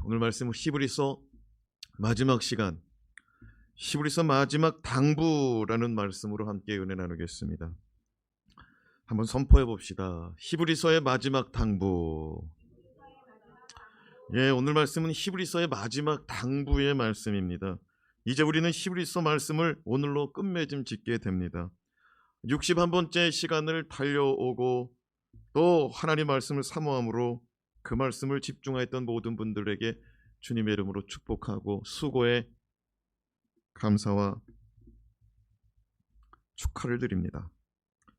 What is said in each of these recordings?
오늘 말씀은 히브리서 마지막 시간, 히브리서 마지막 당부라는 말씀으로 함께 은혜 나누겠습니다. 한번 선포해 봅시다. 히브리서의 마지막 당부. 오늘 말씀은 히브리서의 마지막 당부의 말씀입니다. 이제 우리는 히브리서 말씀을 오늘로 끝맺음 짓게 됩니다. 61번째 시간을 달려오고 또 하나님 말씀을 사모함으로 그 말씀을 집중하였던 모든 분들에게 주님의 이름으로 축복하고 수고에 감사와 축하를 드립니다.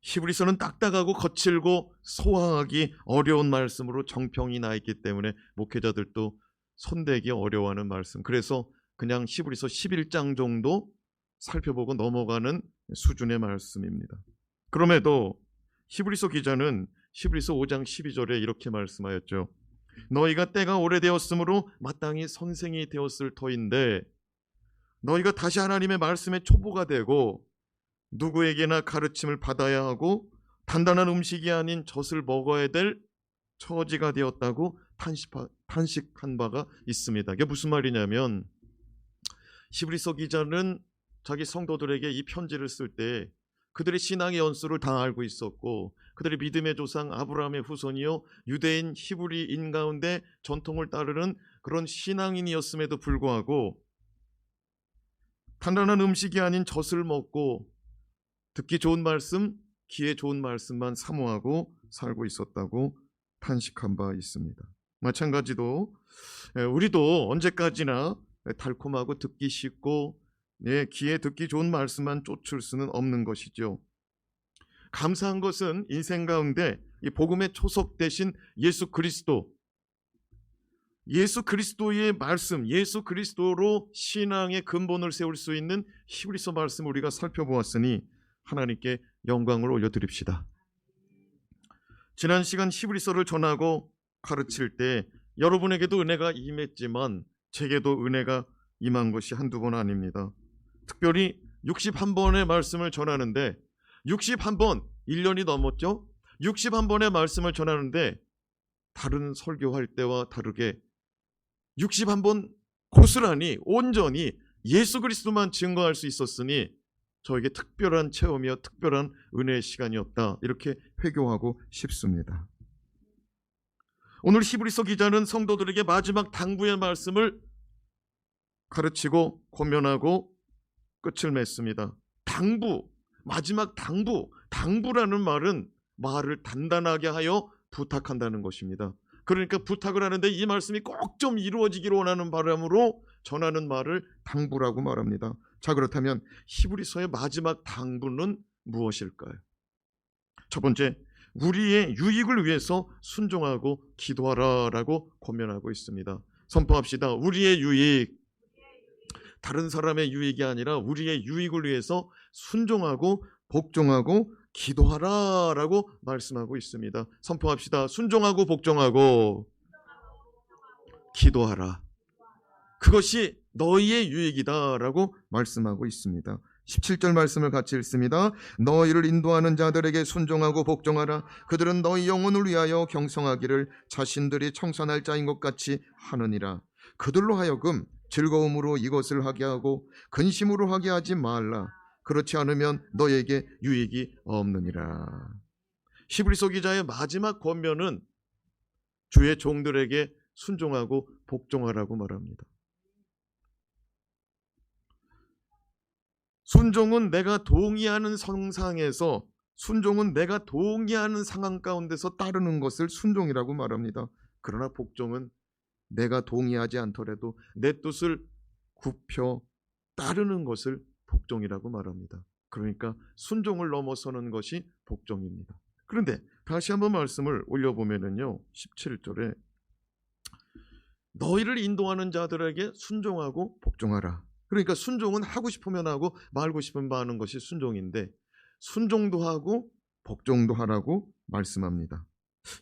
히브리서는 딱딱하고 거칠고 소화하기 어려운 말씀으로 정평이 나 있기 때문에 목회자들도 손대기 어려워하는 말씀, 그래서 그냥 히브리서 11장 정도 살펴보고 넘어가는 수준의 말씀입니다. 그럼에도 히브리서 기자는 히브리서 5장 12절에 이렇게 말씀하였죠. 너희가 때가 오래되었으므로 마땅히 선생이 되었을 터인데 너희가 다시 하나님의 말씀의 초보가 되고 누구에게나 가르침을 받아야 하고 단단한 음식이 아닌 젖을 먹어야 될 처지가 되었다고 탄식한 바가 있습니다. 이게 무슨 말이냐면 히브리서 기자는 자기 성도들에게 이 편지를 쓸 때 그들의 신앙의 연수를 다 알고 있었고 그들의 믿음의 조상 아브라함의 후손이요 유대인 히브리인 가운데 전통을 따르는 그런 신앙인이었음에도 불구하고 단단한 음식이 아닌 젖을 먹고 듣기 좋은 말씀, 귀에 좋은 말씀만 사모하고 살고 있었다고 탄식한 바 있습니다. 마찬가지로 우리도 언제까지나 달콤하고 듣기 쉽고 귀에 듣기 좋은 말씀만 쫓을 수는 없는 것이죠. 감사한 것은 인생 가운데 이 복음의 초석 대신 예수 그리스도의 말씀, 예수 그리스도로 신앙의 근본을 세울 수 있는 히브리서 말씀 우리가 살펴보았으니 하나님께 영광을 올려드립시다. 지난 시간 히브리서를 전하고 가르칠 때 여러분에게도 은혜가 임했지만 제게도 은혜가 임한 것이 한두 번 아닙니다. 특별히 61번의 말씀을 전하는데 61번, 1년이 넘었죠? 61번의 말씀을 전하는데 다른 설교할 때와 다르게 61번 고스란히 온전히 예수 그리스도만 증거할 수 있었으니 저에게 특별한 체험이요 특별한 은혜의 시간이었다, 이렇게 회고하고 싶습니다. 오늘 히브리서 기자는 성도들에게 마지막 당부의 말씀을 가르치고 권면하고 끝을 맺습니다. 당부, 마지막 당부라는 말은 말을 단단하게 하여 부탁한다는 것입니다. 그러니까 부탁을 하는데 이 말씀이 꼭 좀 이루어지기를 원하는 바람으로 전하는 말을 당부라고 말합니다. 자, 그렇다면 히브리서의 마지막 당부는 무엇일까요? 첫 번째, 우리의 유익을 위해서 순종하고 기도하라라고 권면하고 있습니다. 선포합시다. 우리의 유익, 다른 사람의 유익이 아니라 우리의 유익을 위해서 순종하고 복종하고 기도하라라고 말씀하고 있습니다. 선포합시다. 순종하고 복종하고 기도하라. 그것이 너희의 유익이다라고 말씀하고 있습니다. 17절 말씀을 같이 읽습니다. 너희를 인도하는 자들에게 순종하고 복종하라. 그들은 너희 영혼을 위하여 경성하기를 자신들이 청산할 자인 것 같이 하느니라. 그들로 하여금 즐거움으로 이것을 하게 하고 근심으로 하게 하지 말라. 그렇지 않으면 너에게 유익이 없느니라. 히브리서 기자의 마지막 권면은 주의 종들에게 순종하고 복종하라고 말합니다. 순종은 내가 동의하는 상황에서, 순종은 내가 동의하는 상황 가운데서 따르는 것을 순종이라고 말합니다. 그러나 복종은 내가 동의하지 않더라도 내 뜻을 굽혀 따르는 것을 복종이라고 말합니다. 그러니까 순종을 넘어서는 것이 복종입니다. 그런데 다시 한번 말씀을 올려보면요 17절에 너희를 인도하는 자들에게 순종하고 복종하라. 그러니까 순종은 하고 싶으면 하고 말고 싶으면 하는 것이 순종인데 순종도 하고 복종도 하라고 말씀합니다.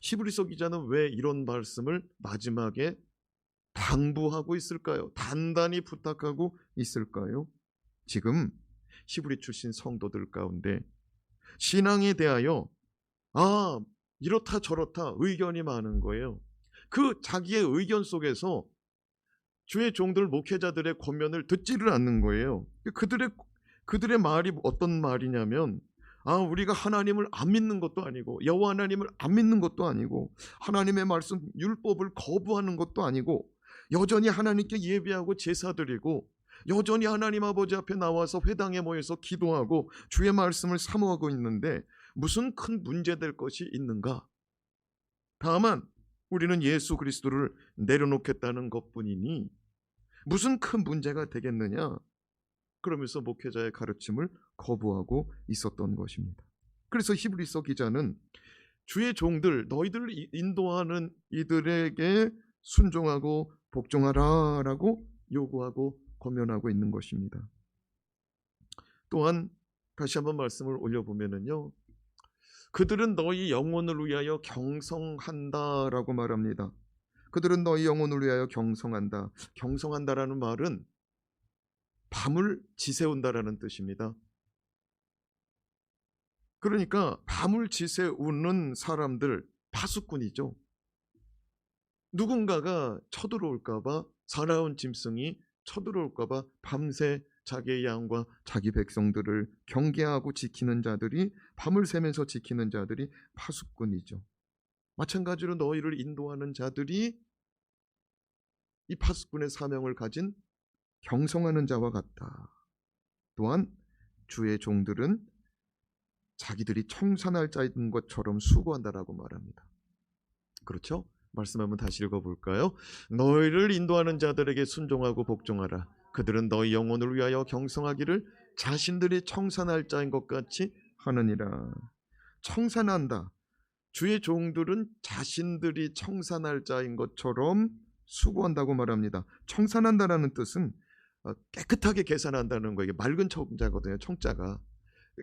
히브리서 기자는 왜 이런 말씀을 마지막에 당부하고 있을까요? 단단히 부탁하고 있을까요? 지금 히브리 출신 성도들 가운데 신앙에 대하여 이렇다 저렇다 의견이 많은 거예요. 그 자기의 의견 속에서 주의 종들 목회자들의 권면을 듣지를 않는 거예요. 그들의 말이 어떤 말이냐면, 우리가 하나님을 안 믿는 것도 아니고 여호와 하나님을 안 믿는 것도 아니고 하나님의 말씀 율법을 거부하는 것도 아니고 여전히 하나님께 예배하고 제사드리고 여전히 하나님 아버지 앞에 나와서 회당에 모여서 기도하고 주의 말씀을 사모하고 있는데 무슨 큰 문제될 것이 있는가? 다만 우리는 예수 그리스도를 내려놓겠다는 것뿐이니 무슨 큰 문제가 되겠느냐? 그러면서 목회자의 가르침을 거부하고 있었던 것입니다. 그래서 히브리서 기자는 주의 종들, 너희들을 인도하는 이들에게 순종하고 복종하라라고 요구하고 권면하고 있는 것입니다. 또한 다시 한번 말씀을 올려보면은요, 그들은 너희 영혼을 위하여 경성한다라고 말합니다. 그들은 너희 영혼을 위하여 경성한다. 경성한다라는 말은 밤을 지새운다라는 뜻입니다. 그러니까 밤을 지새우는 사람들, 파수꾼이죠. 누군가가 쳐들어올까봐, 살아온 짐승이 쳐들어올까봐 밤새 자기의 양과 자기 백성들을 경계하고 지키는 자들이, 밤을 새면서 지키는 자들이 파수꾼이죠. 마찬가지로 너희를 인도하는 자들이 이 파수꾼의 사명을 가진 경성하는 자와 같다. 또한 주의 종들은 자기들이 청산할 자인 것처럼 수고한다라고 말합니다. 그렇죠? 말씀 한번 다시 읽어볼까요? 너희를 인도하는 자들에게 순종하고 복종하라. 그들은 너희 영혼을 위하여 경성하기를 자신들이 청산할 자인 것 같이 하느니라. 청산한다. 주의 종들은 자신들이 청산할 자인 것처럼 수고한다고 말합니다. 청산한다라는 뜻은 깨끗하게 계산한다는 거예요. 이게 맑은 청자거든요. 청자가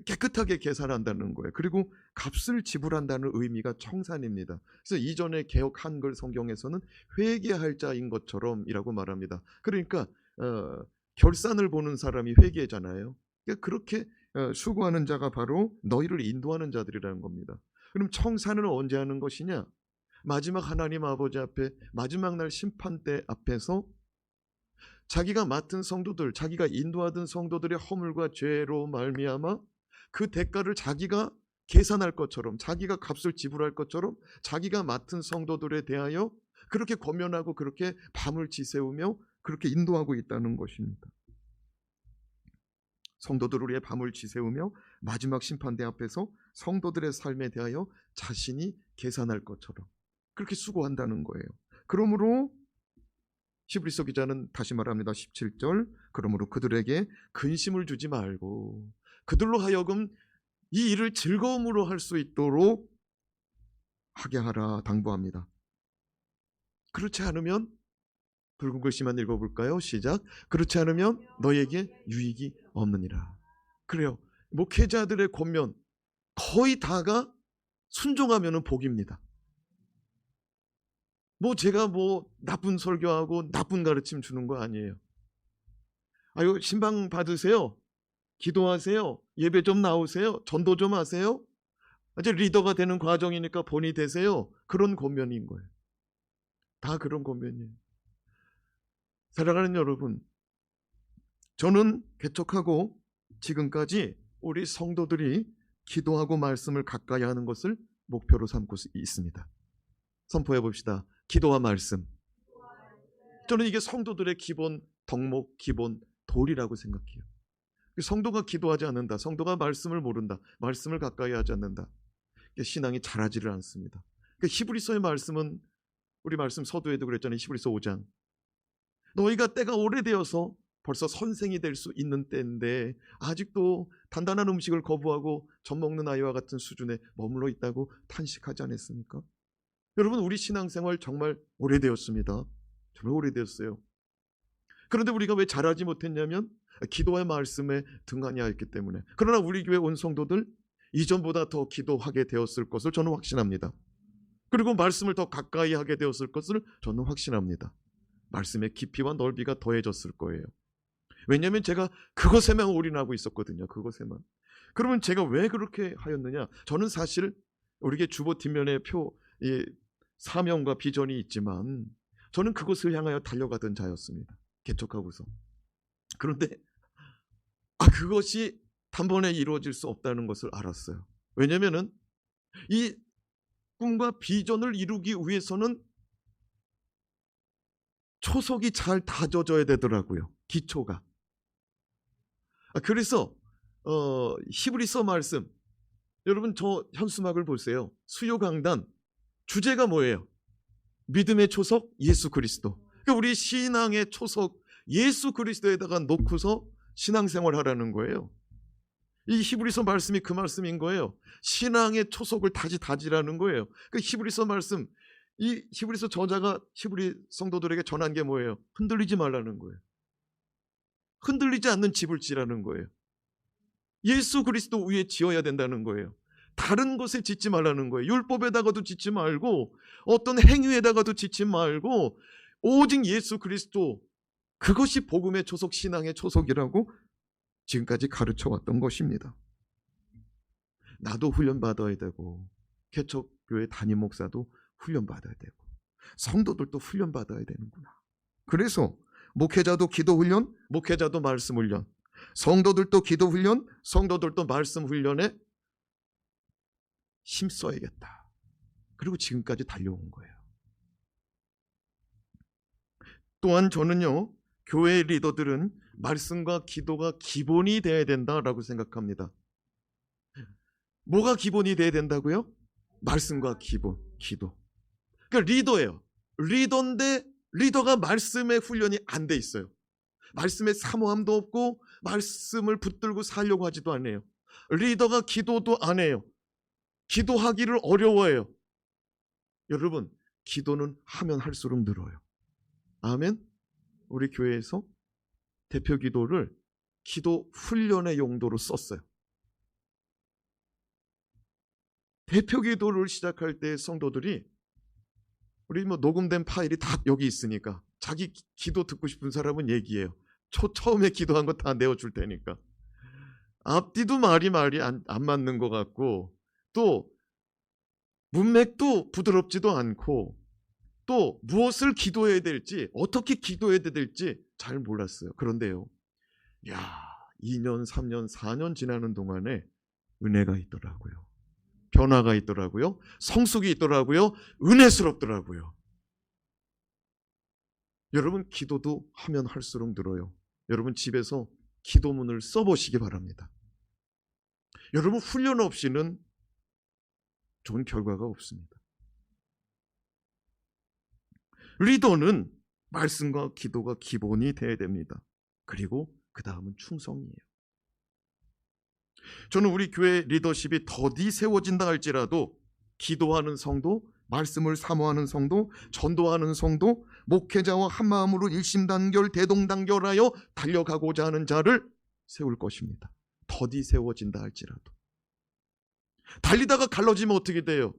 깨끗하게 계산한다는 거예요. 그리고 값을 지불한다는 의미가 청산입니다. 그래서 이전에 개역 한글 성경에서는 회개할 자인 것처럼이라고 말합니다. 그러니까 결산을 보는 사람이 회개잖아요. 그렇게 수고하는 자가 바로 너희를 인도하는 자들이라는 겁니다. 그럼 청산은 언제 하는 것이냐? 마지막 하나님 아버지 앞에, 마지막 날 심판대 앞에서 자기가 맡은 성도들, 자기가 인도하던 성도들의 허물과 죄로 말미암아 그 대가를 자기가 계산할 것처럼, 자기가 값을 지불할 것처럼 자기가 맡은 성도들에 대하여 그렇게 권면하고 그렇게 밤을 지새우며 그렇게 인도하고 있다는 것입니다. 성도들을 위해 밤을 지새우며 마지막 심판대 앞에서 성도들의 삶에 대하여 자신이 계산할 것처럼 그렇게 수고한다는 거예요. 그러므로 히브리서 기자는 다시 말합니다. 17절, 그러므로 그들에게 근심을 주지 말고 그들로 하여금 이 일을 즐거움으로 할 수 있도록 하게 하라 당부합니다. 그렇지 않으면, 붉은 글씨만 읽어볼까요? 시작. 그렇지 않으면 너에게 유익이 없느니라. 그래요. 목회자들의 권면 거의 다가 순종하면 복입니다. 제가 나쁜 설교하고 나쁜 가르침 주는 거 아니에요. 아유, 신방 받으세요. 기도하세요. 예배 좀 나오세요. 전도 좀 하세요. 이제 리더가 되는 과정이니까 본이 되세요. 그런 권면인 거예요. 다 그런 권면이에요. 사랑하는 여러분, 저는 개척하고 지금까지 우리 성도들이 기도하고 말씀을 가까이 하는 것을 목표로 삼고 있습니다. 선포해 봅시다. 기도와 말씀. 저는 이게 성도들의 기본 덕목, 기본 도리라고 생각해요. 성도가 기도하지 않는다, 성도가 말씀을 모른다, 말씀을 가까이 하지 않는다, 신앙이 자라지를 않습니다. 히브리서의 말씀은 우리 말씀 서두에도 그랬잖아요. 히브리서 5장. 너희가 때가 오래되어서 벌써 선생이 될 수 있는 때인데 아직도 단단한 음식을 거부하고 젖 먹는 아이와 같은 수준에 머물러 있다고 탄식하지 않았습니까? 여러분, 우리 신앙생활 정말 오래되었습니다. 정말 오래되었어요. 그런데 우리가 왜 자라지 못했냐면 기도의 말씀에 등한히 하였기 때문에. 그러나 우리 교회 온 성도들 이전보다 더 기도하게 되었을 것을 저는 확신합니다. 그리고 말씀을 더 가까이 하게 되었을 것을 저는 확신합니다. 말씀의 깊이와 넓이가 더해졌을 거예요. 왜냐하면 제가 그것에만 올인하고 있었거든요. 그것에만. 그러면 제가 왜 그렇게 하였느냐? 저는 사실 우리에게 주보 뒷면에 사명과 비전이 있지만 저는 그것을 향하여 달려가던 자였습니다. 개척하고서. 그런데 그것이 단번에 이루어질 수 없다는 것을 알았어요. 왜냐하면 이 꿈과 비전을 이루기 위해서는 초석이 잘 다져져야 되더라고요. 기초가. 그래서 히브리서 말씀, 여러분 저 현수막을 보세요. 수요 강단 주제가 뭐예요? 믿음의 초석 예수 그리스도. 그러니까 우리 신앙의 초석 예수 그리스도에다가 놓고서 신앙생활 하라는 거예요. 이 히브리서 말씀이 그 말씀인 거예요. 신앙의 초석을 다지라는 거예요. 그 히브리서 말씀, 이 히브리서 저자가 히브리 성도들에게 전한 게 뭐예요? 흔들리지 말라는 거예요. 흔들리지 않는 집을 지라는 거예요. 예수 그리스도 위에 지어야 된다는 거예요. 다른 곳에 짓지 말라는 거예요. 율법에다가도 짓지 말고 어떤 행위에다가도 짓지 말고 오직 예수 그리스도, 그것이 복음의 초석, 신앙의 초석이라고 지금까지 가르쳐 왔던 것입니다. 나도 훈련받아야 되고 개척교회 담임 목사도 훈련받아야 되고 성도들도 훈련받아야 되는구나. 그래서 목회자도 기도 훈련, 목회자도 말씀 훈련, 성도들도 기도 훈련, 성도들도 말씀 훈련에 힘써야겠다. 그리고 지금까지 달려온 거예요. 또한 저는요, 교회 리더들은 말씀과 기도가 기본이 돼야 된다라고 생각합니다. 뭐가 기본이 돼야 된다고요? 말씀과 기도. 그러니까 리더예요. 리더인데 리더가 말씀의 훈련이 안 돼 있어요. 말씀의 사모함도 없고 말씀을 붙들고 살려고 하지도 않아요. 리더가 기도도 안 해요. 기도하기를 어려워해요. 여러분, 기도는 하면 할수록 늘어요. 아멘. 우리 교회에서 대표 기도를 기도 훈련의 용도로 썼어요. 대표 기도를 시작할 때 성도들이, 우리 녹음된 파일이 다 여기 있으니까 자기 기도 듣고 싶은 사람은 얘기해요. 처음에 기도한 거 다 내어줄 테니까. 앞뒤도 말이 안 맞는 것 같고, 또 문맥도 부드럽지도 않고, 또 무엇을 기도해야 될지, 어떻게 기도해야 될지 잘 몰랐어요. 그런데요, 2년, 3년, 4년 지나는 동안에 은혜가 있더라고요. 변화가 있더라고요. 성숙이 있더라고요. 은혜스럽더라고요. 여러분, 기도도 하면 할수록 늘어요. 여러분 집에서 기도문을 써보시기 바랍니다. 여러분 훈련 없이는 좋은 결과가 없습니다. 리더는 말씀과 기도가 기본이 돼야 됩니다. 그리고 그 다음은 충성이에요. 저는 우리 교회 리더십이 더디 세워진다 할지라도 기도하는 성도, 말씀을 사모하는 성도, 전도하는 성도, 목회자와 한마음으로 일심단결 대동단결하여 달려가고자 하는 자를 세울 것입니다. 더디 세워진다 할지라도. 달리다가 갈라지면 어떻게 돼요?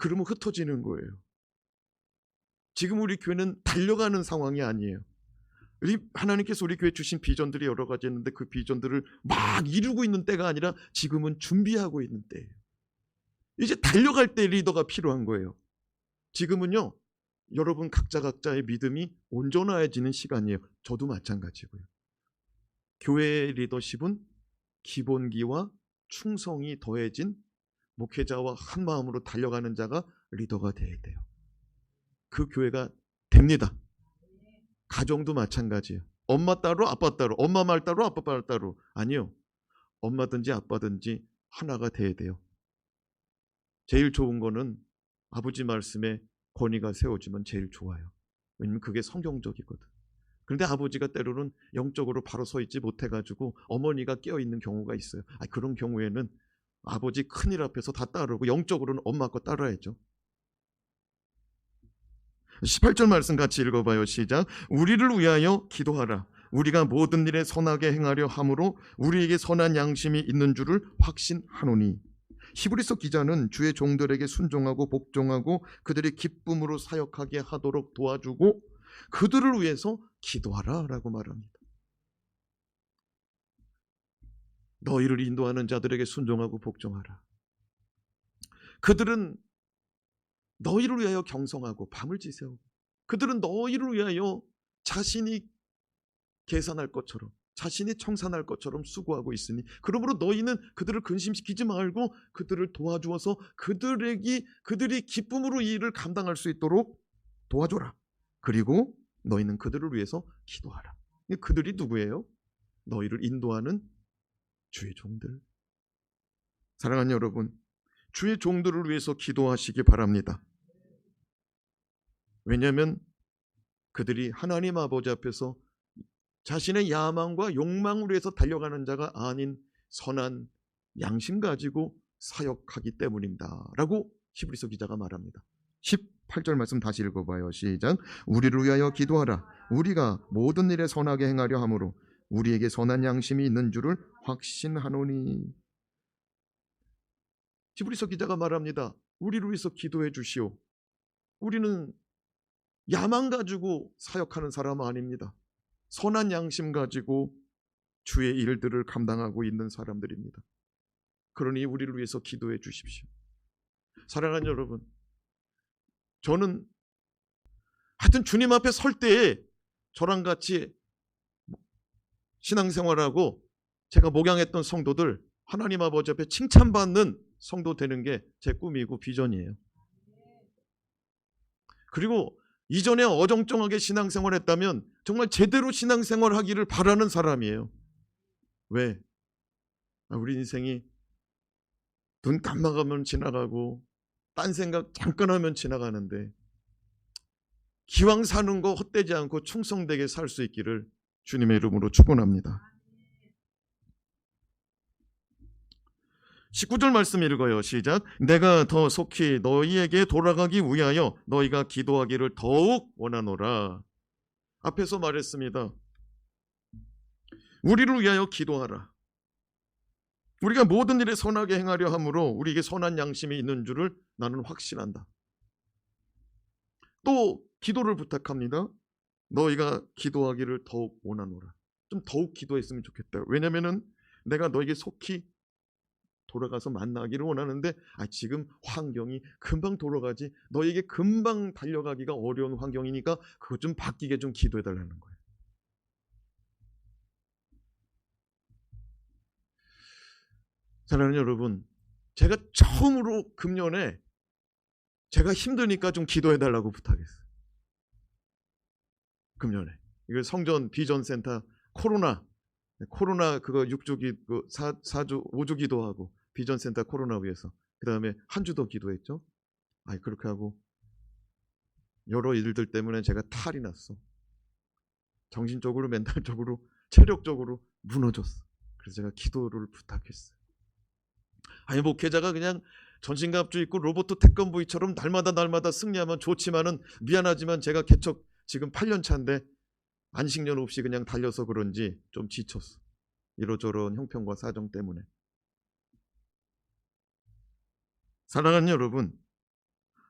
그러면 흩어지는 거예요. 지금 우리 교회는 달려가는 상황이 아니에요. 하나님께서 우리 교회 주신 비전들이 여러 가지 있는데 그 비전들을 막 이루고 있는 때가 아니라 지금은 준비하고 있는 때예요. 이제 달려갈 때 리더가 필요한 거예요. 지금은요, 여러분 각자의 믿음이 온전해지는 시간이에요. 저도 마찬가지고요. 교회의 리더십은 기본기와 충성이 더해진 목회자와 한 마음으로 달려가는 자가 리더가 돼야 돼요. 그 교회가 됩니다. 가정도 마찬가지예요. 엄마 따로 아빠 따로, 엄마 말 따로 아빠 말 따로. 아니요. 엄마든지 아빠든지 하나가 돼야 돼요. 제일 좋은 거는 아버지 말씀에 권위가 세워지면 제일 좋아요. 왜냐면 그게 성경적이거든. 그런데 아버지가 때로는 영적으로 바로 서 있지 못해가지고 어머니가 깨어있는 경우가 있어요. 그런 경우에는 아버지 큰일 앞에서 다 따르고 영적으로는 엄마 거 따라야죠. 18절 말씀 같이 읽어봐요. 시작. 우리를 위하여 기도하라. 우리가 모든 일에 선하게 행하려 함으로 우리에게 선한 양심이 있는 줄을 확신하노니. 히브리서 기자는 주의 종들에게 순종하고 복종하고 그들의 기쁨으로 사역하게 하도록 도와주고 그들을 위해서 기도하라 라고 말합니다. 너희를 인도하는 자들에게 순종하고 복종하라. 그들은 너희를 위하여 경성하고 밤을 지새우고 그들은 너희를 위하여 자신이 계산할 것처럼 자신이 청산할 것처럼 수고하고 있으니 그러므로 너희는 그들을 근심시키지 말고 그들을 도와주어서 그들이 기쁨으로 이 일을 감당할 수 있도록 도와줘라. 그리고 너희는 그들을 위해서 기도하라. 그들이 누구예요? 너희를 인도하는 주의 종들. 사랑하는 여러분, 주의 종들을 위해서 기도하시기 바랍니다. 왜냐하면 그들이 하나님 아버지 앞에서 자신의 야망과 욕망을 위해서 달려가는 자가 아닌 선한 양심 가지고 사역하기 때문입니다 라고 히브리서 기자가 말합니다. 18절 말씀 다시 읽어봐요. 시작. 우리를 위하여 기도하라. 우리가 모든 일에 선하게 행하려 함으로 우리에게 선한 양심이 있는 줄을 확신하노니. 히브리서 기자가 말합니다. 우리를 위해서 기도해 주시오. 우리는 야망 가지고 사역하는 사람 아닙니다. 선한 양심 가지고 주의 일들을 감당하고 있는 사람들입니다. 그러니 우리를 위해서 기도해 주십시오. 사랑하는 여러분, 저는 하여튼 주님 앞에 설 때에 저랑 같이 신앙생활하고 제가 목양했던 성도들 하나님 아버지 앞에 칭찬받는 성도 되는 게 제 꿈이고 비전이에요. 그리고 이전에 어정쩡하게 신앙생활했다면 정말 제대로 신앙생활하기를 바라는 사람이에요. 왜? 우리 인생이 눈 감아가면 지나가고 딴 생각 잠깐 하면 지나가는데 기왕 사는 거 헛되지 않고 충성되게 살 수 있기를 주님의 이름으로 축원합니다. 19절 말씀 읽어요. 시작. 내가 더 속히 너희에게 돌아가기 위하여 너희가 기도하기를 더욱 원하노라. 앞에서 말했습니다. 우리를 위하여 기도하라. 우리가 모든 일에 선하게 행하려 함으로 우리에게 선한 양심이 있는 줄을 나는 확신한다. 또 기도를 부탁합니다. 너희가 기도하기를 더욱 원하노라. 좀 더욱 기도했으면 좋겠다. 왜냐하면 내가 너에게 속히 돌아가서 만나기를 원하는데 지금 환경이 금방 돌아가지 너에게 금방 달려가기가 어려운 환경이니까 그것 좀 바뀌게 좀 기도해달라는 거예요. 사랑하는 여러분, 제가 처음으로 금년에 제가 힘드니까 좀 기도해달라고 부탁했어요. 금년에 이거 성전 비전센터 코로나 그거 6주 4주 5주 기도하고 비전센터 코로나 위해서 그 다음에 한 주 더 기도했죠. 그렇게 하고 여러 일들 때문에 제가 탈이 났어. 정신적으로 멘탈적으로 체력적으로 무너졌어. 그래서 제가 기도를 부탁했어요. 목회자가 그냥 전신갑주 입고 로봇 태권브이처럼 날마다 승리하면 좋지만은 미안하지만 제가 개척 지금 8년 차인데 안식년 없이 그냥 달려서 그런지 좀 지쳤어. 이러저런 형편과 사정 때문에. 사랑하는 여러분,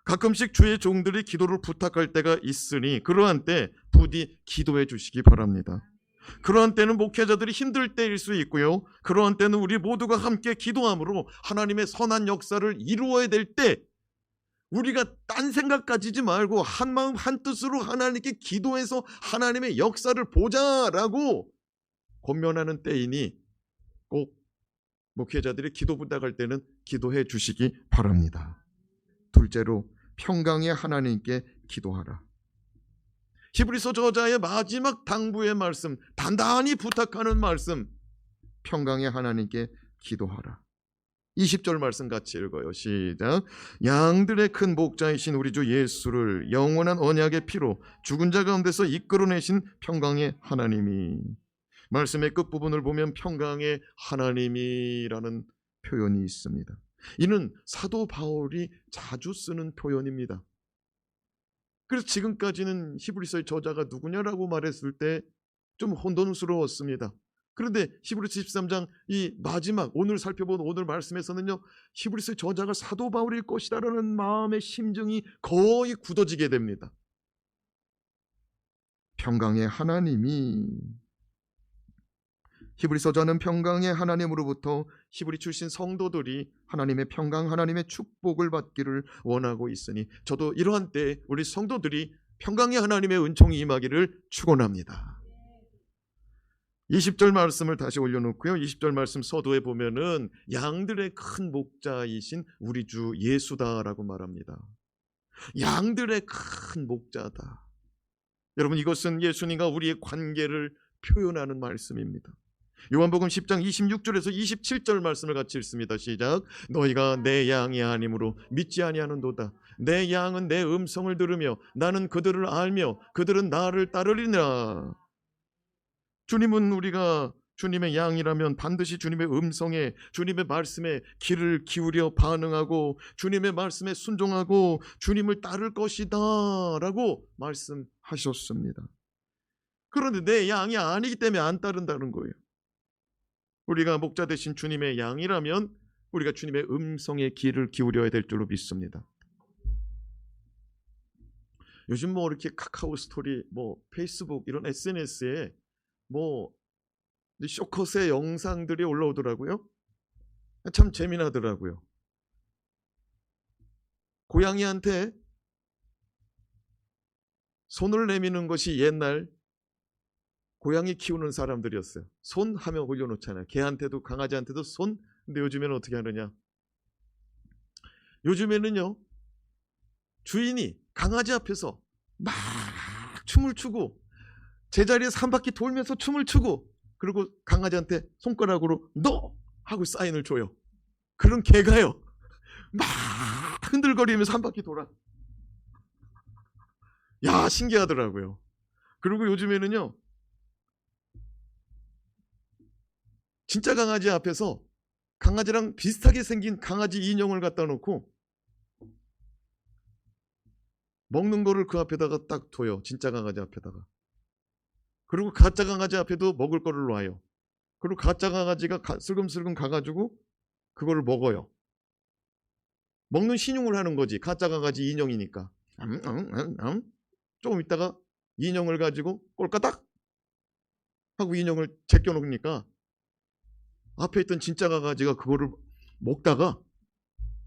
가끔씩 주의 종들이 기도를 부탁할 때가 있으니 그러한 때 부디 기도해 주시기 바랍니다. 그러한 때는 목회자들이 힘들 때일 수 있고요. 그러한 때는 우리 모두가 함께 기도함으로 하나님의 선한 역사를 이루어야 될 때 우리가 딴 생각 가지지 말고 한 마음 한 뜻으로 하나님께 기도해서 하나님의 역사를 보자라고 권면하는 때이니 꼭 목회자들이 기도 부탁할 때는 기도해 주시기 바랍니다. 둘째로 평강의 하나님께 기도하라. 히브리서 저자의 마지막 당부의 말씀, 단단히 부탁하는 말씀, 평강의 하나님께 기도하라. 20절 말씀 같이 읽어요. 시작. 양들의 큰 목자이신 우리 주 예수를 영원한 언약의 피로 죽은 자 가운데서 이끌어내신 평강의 하나님이. 말씀의 끝부분을 보면 평강의 하나님이라는 표현이 있습니다. 이는 사도 바울이 자주 쓰는 표현입니다. 그래서 지금까지는 히브리서의 저자가 누구냐라고 말했을 때 좀 혼돈스러웠습니다. 그런데 히브리서 13장 이 마지막 오늘 살펴본 오늘 말씀에서는요, 히브리서의 저자가 사도 바울일 것이라는 마음의 심정이 거의 굳어지게 됩니다. 평강의 하나님이. 히브리서자는 평강의 하나님으로부터 히브리 출신 성도들이 하나님의 평강, 하나님의 축복을 받기를 원하고 있으니 저도 이러한 때에 우리 성도들이 평강의 하나님의 은총이 임하기를 축원합니다. 20절 말씀을 다시 올려놓고요. 20절 말씀 서두에 보면은 양들의 큰 목자이신 우리 주 예수다라고 말합니다. 양들의 큰 목자다. 여러분, 이것은 예수님과 우리의 관계를 표현하는 말씀입니다. 요한복음 10장 26절에서 27절 말씀을 같이 읽습니다. 시작. 너희가 내 양이 아니므로 믿지 아니하는도다. 내 양은 내 음성을 들으며 나는 그들을 알며 그들은 나를 따르리라. 주님은 우리가 주님의 양이라면 반드시 주님의 음성에, 주님의 말씀에 귀를 기울여 반응하고 주님의 말씀에 순종하고 주님을 따를 것이다 라고 말씀하셨습니다. 그런데 내 양이 아니기 때문에 안 따른다는 거예요. 우리가 목자 되신 주님의 양이라면 우리가 주님의 음성에 귀를 기울여야 될 줄로 믿습니다. 요즘 뭐 이렇게 카카오 스토리, 뭐 페이스북 이런 SNS에 뭐 쇼컷의 영상들이 올라오더라고요. 참 재미나더라고요. 고양이한테 손을 내미는 것이 옛날 고양이 키우는 사람들이었어요. 손 하면 올려놓잖아요. 개한테도 강아지한테도 손. 근데 요즘에는 어떻게 하느냐? 요즘에는요, 주인이 강아지 앞에서 막 춤을 추고 제자리에서 한 바퀴 돌면서 춤을 추고 그리고 강아지한테 손가락으로 너! 하고 사인을 줘요. 그런 개가요 막 흔들거리면서 한 바퀴 돌아. 야, 신기하더라고요. 그리고 요즘에는요, 진짜 강아지 앞에서 강아지랑 비슷하게 생긴 강아지 인형을 갖다 놓고 먹는 거를 그 앞에다가 딱 둬요. 진짜 강아지 앞에다가. 그리고 가짜 강아지 앞에도 먹을 거를 놔요. 그리고 가짜 강아지가 슬금슬금 가가지고 그거를 먹어요. 먹는 신용을 하는 거지. 가짜 강아지 인형이니까. 조금 있다가 인형을 가지고 꼴까닥 하고 인형을 제껴놓으니까 앞에 있던 진짜 강아지가 그거를 먹다가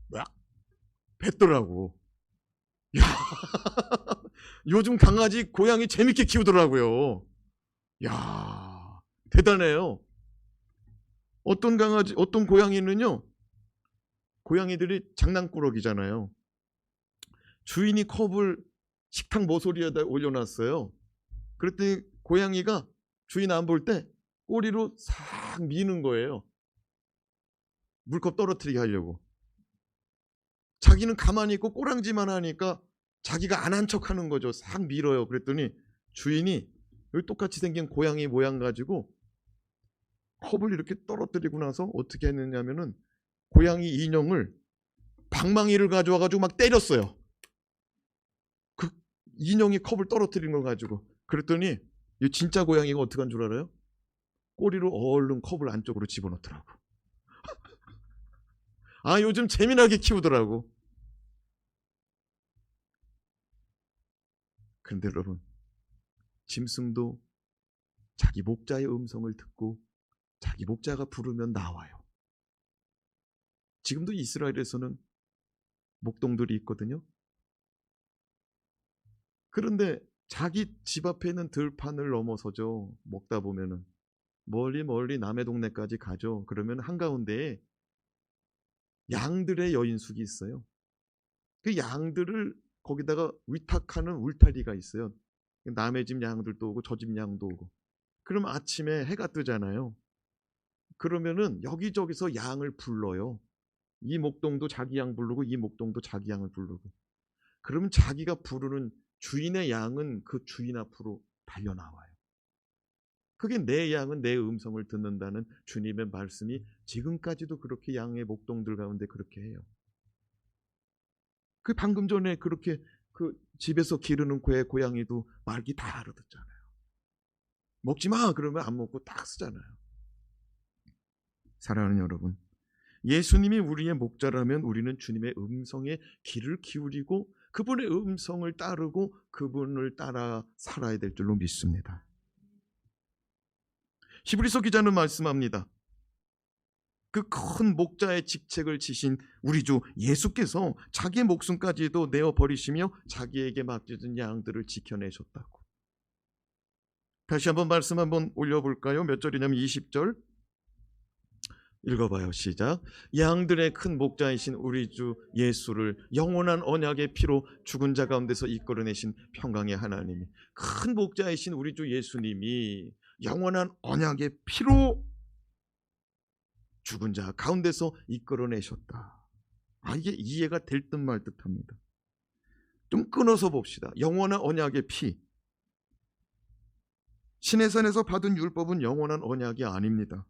막 뱉더라고. 야, 요즘 강아지, 고양이 재밌게 키우더라고요. 야, 대단해요. 어떤 강아지, 어떤 고양이는요, 고양이들이 장난꾸러기잖아요. 주인이 컵을 식탁 모서리에다 올려놨어요. 그랬더니 고양이가 주인 안 볼 때 꼬리로 싹 미는 거예요. 물컵 떨어뜨리게 하려고. 자기는 가만히 있고 꼬랑지만 하니까 자기가 안 한 척 하는 거죠. 싹 밀어요. 그랬더니 주인이 여기 똑같이 생긴 고양이 모양 가지고 컵을 이렇게 떨어뜨리고 나서 어떻게 했느냐면은 고양이 인형을 방망이를 가져와 가지고 막 때렸어요. 그 인형이 컵을 떨어뜨린 걸 가지고. 그랬더니 이 진짜 고양이가 어떻게 한 줄 알아요? 꼬리로 얼른 컵을 안쪽으로 집어넣더라고. 아, 요즘 재미나게 키우더라고. 그런데 여러분, 짐승도 자기 목자의 음성을 듣고 자기 목자가 부르면 나와요. 지금도 이스라엘에서는 목동들이 있거든요. 그런데 자기 집 앞에 있는 들판을 넘어서죠. 먹다 보면은 멀리 멀리 남의 동네까지 가죠. 그러면 한가운데에 양들의 여인숙이 있어요. 그 양들을 거기다가 위탁하는 울타리가 있어요. 남의 집 양들도 오고 저 집 양도 오고. 그럼 아침에 해가 뜨잖아요. 그러면은 여기저기서 양을 불러요. 이 목동도 자기 양 부르고 이 목동도 자기 양을 부르고. 그러면 자기가 부르는 주인의 양은 그 주인 앞으로 달려나와요. 그게 내 양은 내 음성을 듣는다는 주님의 말씀이 지금까지도 그렇게 양의 목동들 가운데 그렇게 해요. 그 방금 전에 그렇게 그 집에서 기르는 고양이도 말기 다 알아듣잖아요. 먹지 마 그러면 안 먹고 딱 쓰잖아요. 사랑하는 여러분, 예수님이 우리의 목자라면 우리는 주님의 음성에 귀를 기울이고 그분의 음성을 따르고 그분을 따라 살아야 될 줄로 믿습니다. 히브리서 기자는 말씀합니다. 그 큰 목자의 직책을 지신 우리 주 예수께서 자기 목숨까지도 내어버리시며 자기에게 맡겨진 양들을 지켜내셨다고. 다시 한번 말씀 한번 올려볼까요? 몇 절이냐면 20절 읽어봐요. 시작. 양들의 큰 목자이신 우리 주 예수를 영원한 언약의 피로 죽은 자 가운데서 이끌어내신 평강의 하나님이, 큰 목자이신 우리 주 예수님이 영원한 언약의 피로 죽은 자 가운데서 이끌어내셨다. 이게 이해가 될 듯 말 듯합니다. 좀 끊어서 봅시다. 영원한 언약의 피. 시내산에서 받은 율법은 영원한 언약이 아닙니다.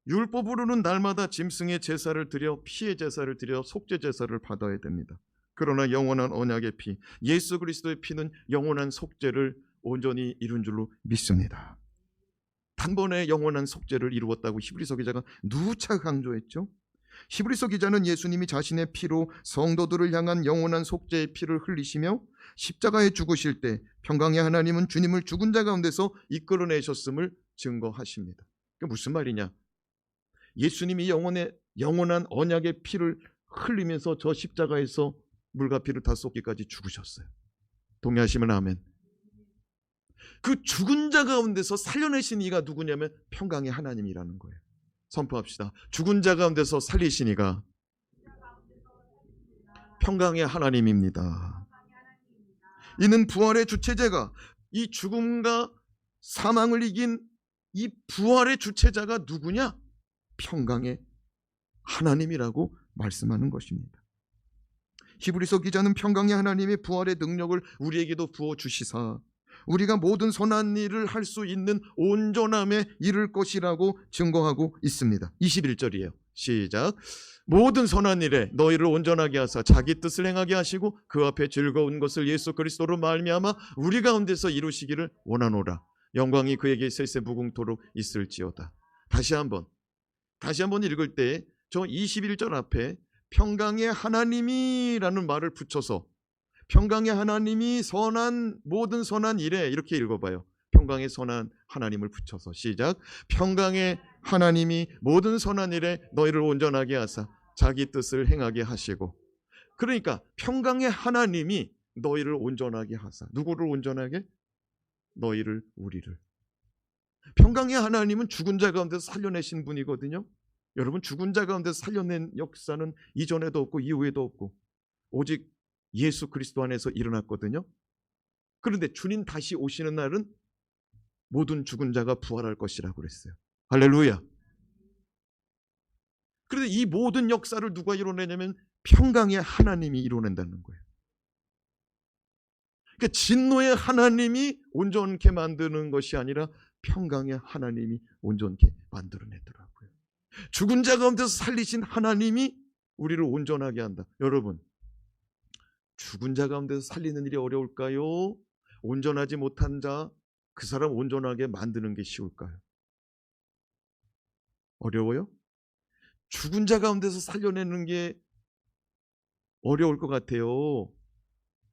율법으로는 날마다 짐승의 제사를 드려 피의 제사를 드려 속죄 제사를 받아야 됩니다. 그러나 영원한 언약의 피, 예수 그리스도의 피는 영원한 속죄를 온전히 이룬 줄로 믿습니다. 단번에 영원한 속죄를 이루었다고 히브리서 기자가 누차 강조했죠. 히브리서 기자는 예수님이 자신의 피로 성도들을 향한 영원한 속죄의 피를 흘리시며 십자가에 죽으실 때 평강의 하나님은 주님을 죽은 자 가운데서 이끌어내셨음을 증거하십니다. 그게 무슨 말이냐? 예수님이 영원한 언약의 피를 흘리면서 저 십자가에서 물과 피를 다 쏟기까지 죽으셨어요. 동의하시면 아멘. 그 죽은 자 가운데서 살려내신 이가 누구냐면 평강의 하나님이라는 거예요. 선포합시다. 죽은 자 가운데서 살리신 이가 평강의 하나님입니다. 이는 부활의 주체자가, 이 죽음과 사망을 이긴 이 부활의 주체자가 누구냐? 평강의 하나님이라고 말씀하는 것입니다. 히브리서 기자는 평강의 하나님의 부활의 능력을 우리에게도 부어주시사 우리가 모든 선한 일을 할 수 있는 온전함에 이를 것이라고 증거하고 있습니다. 21절이에요. 시작. 모든 선한 일에 너희를 온전하게 하사 자기 뜻을 행하게 하시고 그 앞에 즐거운 것을 예수 그리스도로 말미암아 우리 가운데서 이루시기를 원하노라. 영광이 그에게 세세 무궁토록 있을지어다. 다시 한번 읽을 때 저 21절 앞에 평강의 하나님이라는 말을 붙여서 평강의 하나님이 모든 선한 일에 이렇게 읽어봐요. 평강의 선한 하나님을 붙여서 시작. 평강의 하나님이 모든 선한 일에 너희를 온전하게 하사 자기 뜻을 행하게 하시고. 그러니까 평강의 하나님이 너희를 온전하게 하사. 누구를 온전하게? 너희를, 우리를. 평강의 하나님은 죽은 자 가운데서 살려내신 분이거든요. 여러분, 죽은 자 가운데서 살려낸 역사는 이전에도 없고 이후에도 없고 오직 예수 그리스도 안에서 일어났거든요. 그런데 주님 다시 오시는 날은 모든 죽은 자가 부활할 것이라고 그랬어요. 할렐루야. 그런데 이 모든 역사를 누가 이뤄내냐면 평강의 하나님이 이뤄낸다는 거예요. 그러니까 진노의 하나님이 온전케 만드는 것이 아니라 평강의 하나님이 온전케 만들어내더라고요. 죽은 자 가운데서 살리신 하나님이 우리를 온전하게 한다. 여러분, 죽은 자 가운데서 살리는 일이 어려울까요? 온전하지 못한 자, 그 사람 온전하게 만드는 게 쉬울까요? 어려워요? 죽은 자 가운데서 살려내는 게 어려울 것 같아요.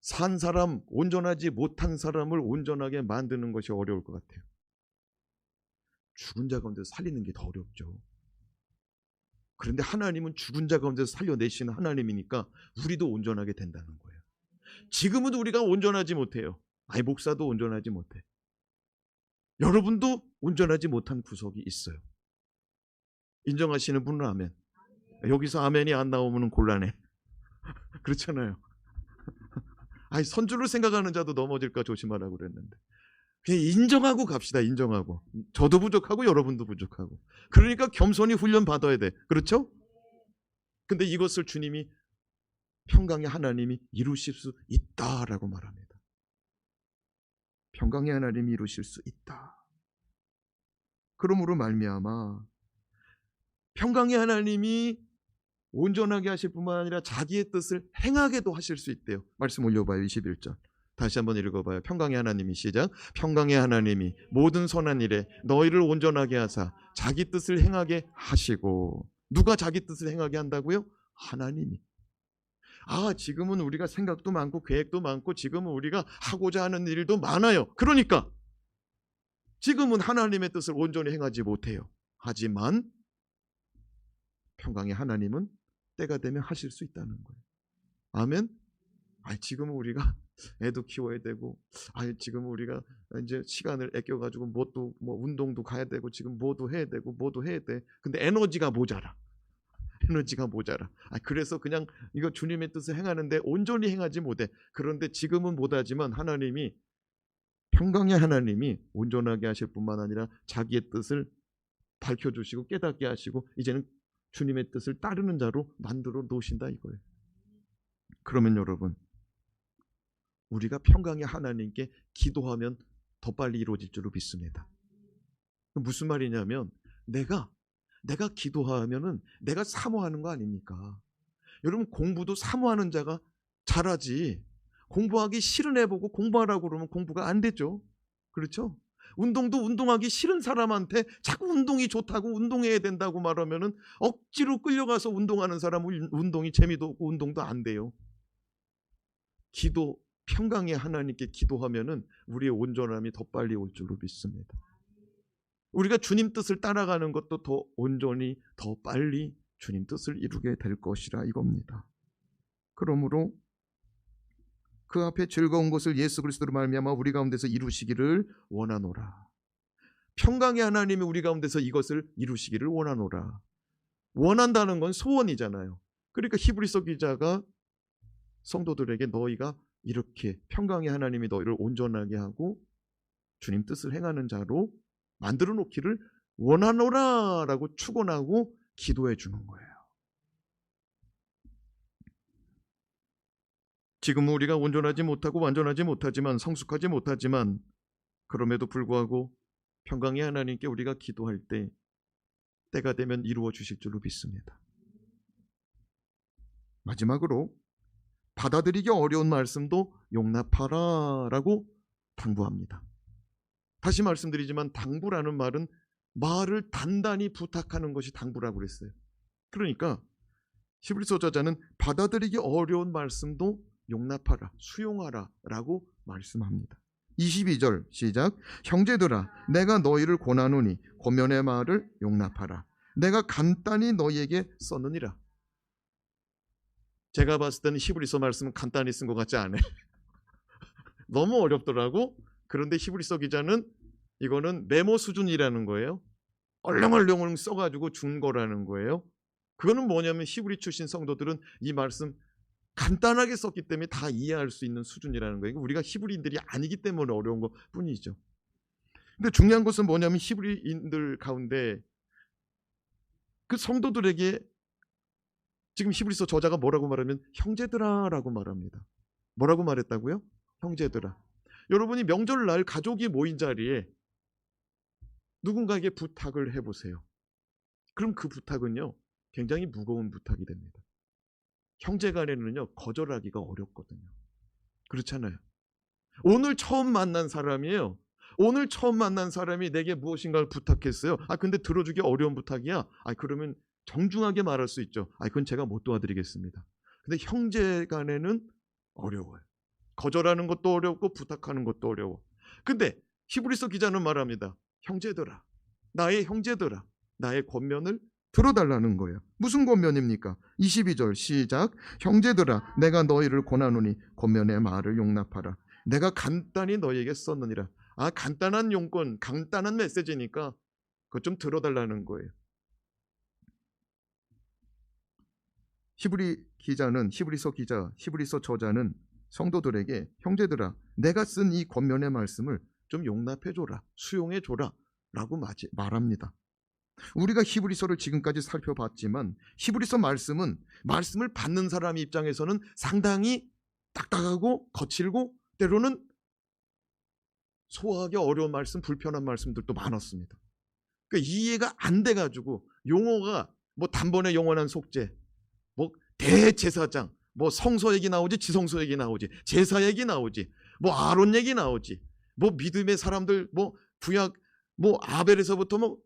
산 사람, 온전하지 못한 사람을 온전하게 만드는 것이 어려울 것 같아요. 죽은 자 가운데서 살리는 게 더 어렵죠. 그런데 하나님은 죽은 자 가운데서 살려내시는 하나님이니까 우리도 온전하게 된다는 거예요. 지금은 우리가 온전하지 못해요. 목사도 온전하지 못해. 여러분도 온전하지 못한 구석이 있어요. 인정하시는 분은 아멘. 여기서 아멘이 안 나오면 곤란해. 그렇잖아요. 선줄을 생각하는 자도 넘어질까 조심하라고 그랬는데 그냥 인정하고 갑시다. 인정하고. 저도 부족하고 여러분도 부족하고. 그러니까 겸손히 훈련 받아야 돼. 그렇죠? 근데 이것을 주님이 평강의 하나님이 이루실 수 있다라고 말합니다. 평강의 하나님이 이루실 수 있다. 그러므로 말미암아 평강의 하나님이 온전하게 하실 뿐만 아니라 자기의 뜻을 행하게도 하실 수 있대요. 말씀 올려봐요. 21절. 다시 한번 읽어봐요. 평강의 하나님이 시작. 평강의 하나님이 모든 선한 일에 너희를 온전하게 하사 자기 뜻을 행하게 하시고. 누가 자기 뜻을 행하게 한다고요? 하나님이. 지금은 우리가 생각도 많고 계획도 많고 지금은 우리가 하고자 하는 일도 많아요. 그러니까 지금은 하나님의 뜻을 온전히 행하지 못해요. 하지만 평강의 하나님은 때가 되면 하실 수 있다는 거예요. 아멘. 지금은 우리가 애도 키워야 되고, 지금 우리가 이제 시간을 아껴가지고 뭣도 운동도 가야 되고, 지금 뭐도 해야 되고, 뭐도 해야 돼. 근데 에너지가 모자라. 그래서 그냥 이거 주님의 뜻을 행하는데 온전히 행하지 못해. 그런데 지금은 못하지만 하나님이, 평강의 하나님이 온전하게 하실 뿐만 아니라 자기의 뜻을 밝혀주시고 깨닫게 하시고 이제는 주님의 뜻을 따르는 자로 만들어 놓으신다 이거예요. 그러면 여러분, 우리가 평강의 하나님께 기도하면 더 빨리 이루어질 줄로 믿습니다. 무슨 말이냐면 내가 기도하면은 내가 사모하는 거 아닙니까? 여러분, 공부도 사모하는 자가 잘하지, 공부하기 싫은 애 보고 공부하라고 그러면 공부가 안 되죠. 그렇죠? 운동도 운동하기 싫은 사람한테 자꾸 운동이 좋다고 운동해야 된다고 말하면은 억지로 끌려가서 운동하는 사람은 운동이 재미도 없고 운동도 안 돼요. 평강의 하나님께 기도하면은 우리의 온전함이 더 빨리 올 줄로 믿습니다. 우리가 주님 뜻을 따라가는 것도 더 온전히 더 빨리 주님 뜻을 이루게 될 것이라 이겁니다. 그러므로 그 앞에 즐거운 것을 예수 그리스도로 말미암아 우리 가운데서 이루시기를 원하노라. 평강의 하나님이 우리 가운데서 이것을 이루시기를 원하노라. 원한다는 건 소원이잖아요. 그러니까 히브리서 기자가 성도들에게 너희가 이렇게 평강의 하나님이 너희를 온전하게 하고 주님 뜻을 행하는 자로 만들어 놓기를 원하노라 라고 축원하고 기도해 주는 거예요. 지금은 우리가 온전하지 못하고 완전하지 못하지만, 성숙하지 못하지만, 그럼에도 불구하고 평강의 하나님께 우리가 기도할 때 때가 되면 이루어 주실 줄로 믿습니다. 마지막으로 받아들이기 어려운 말씀도 용납하라 라고 당부합니다. 다시 말씀드리지만 당부라는 말은 말을 단단히 부탁하는 것이 당부라고 그랬어요. 그러니까 히브리서 저자는 받아들이기 어려운 말씀도 용납하라, 수용하라 라고 말씀합니다. 22절 시작. 형제들아, 내가 너희를 권하노니 권면의 말을 용납하라. 내가 간단히 너희에게 썼느니라. 제가 봤을 때는 히브리서 말씀은 간단히 쓴 것 같지 않아요. 너무 어렵더라고. 그런데 히브리서 기자는 이거는 메모 수준이라는 거예요. 얼렁얼렁 써가지고 준 거라는 거예요. 그거는 뭐냐면 히브리 출신 성도들은 이 말씀 간단하게 썼기 때문에 다 이해할 수 있는 수준이라는 거예요. 우리가 히브리인들이 아니기 때문에 어려운 것 뿐이죠. 근데 중요한 것은 뭐냐면 히브리인들 가운데 그 성도들에게 지금 히브리서 저자가 뭐라고 말하면 형제들아 라고 말합니다. 뭐라고 말했다고요? 형제들아. 여러분이 명절날 가족이 모인 자리에 누군가에게 부탁을 해보세요. 그럼 그 부탁은요 굉장히 무거운 부탁이 됩니다. 형제간에는요 거절하기가 어렵거든요. 그렇잖아요. 오늘 처음 만난 사람이에요. 오늘 처음 만난 사람이 내게 무엇인가를 부탁했어요. 근데 들어주기 어려운 부탁이야. 그러면 정중하게 말할 수 있죠. 그건 제가 못 도와드리겠습니다. 근데 형제간에는 어려워요. 거절하는 것도 어렵고 부탁하는 것도 어려워. 근데 히브리서 기자는 말합니다. 형제들아, 나의 형제들아, 나의 권면을 들어달라는 거예요. 무슨 권면입니까? 22절 시작. 형제들아, 내가 너희를 권하노니 권면의 말을 용납하라. 내가 간단히 너희에게 썼느니라. 간단한 용건, 간단한 메시지니까 그거 좀 들어달라는 거예요. 히브리서 저자는 성도들에게 형제들아, 내가 쓴 이 권면의 말씀을 좀 용납해줘라, 수용해줘라 라고 말합니다. 우리가 히브리서를 지금까지 살펴봤지만 히브리서 말씀을 받는 사람 입장에서는 상당히 딱딱하고 거칠고 때로는 소화하기 어려운 말씀, 불편한 말씀들도 많았습니다. 그러니까 이해가 안 돼가지고 용어가 단번에 영원한 속죄, 대제사장, 성소 얘기 나오지, 지성소 얘기 나오지, 제사 얘기 나오지, 아론 얘기 나오지, 믿음의 사람들, 구약, 아벨에서부터